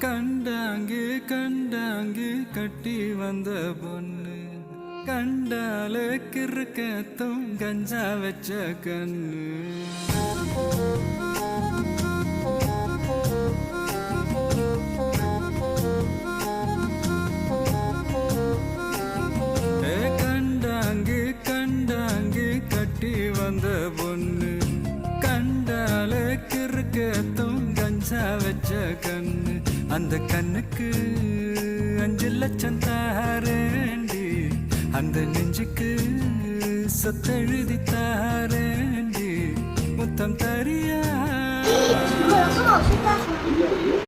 கண்டாங்கு கண்டாங்கு கட்டி வந்த பொண்ணு கண்டால கிறுக்கத்தும் கஞ்சா வச்ச கண்ணு கண்டாங்கு கண்டாங்கு கட்டி வந்த பொண்ணு கண்டால கிறுக்கத்தும் கஞ்சா வச்ச கண்ணு அந்த கண்ணுக்கு 5 லட்சம் தாரேண்டி அந்த நெஞ்சுக்கு சொத்தெழுதி தாரேண்டி முத்தம் தரியா